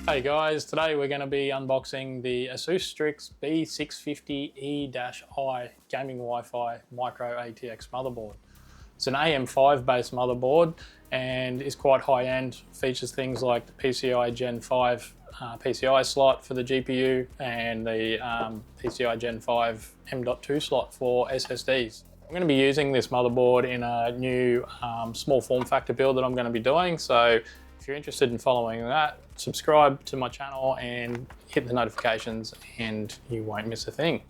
Hey guys, today we're going to be unboxing the Asus Strix B650E-I gaming Wi-Fi micro ATX motherboard. It's an AM5 based motherboard and is quite high end, features things like the PCI Gen 5 PCI slot for the GPU and the PCI Gen 5 M.2 slot for SSDs. I'm going to be using this motherboard in a new small form factor build that I'm going to be doing, so if you're interested in following that, subscribe to my channel and hit the notifications and you won't miss a thing.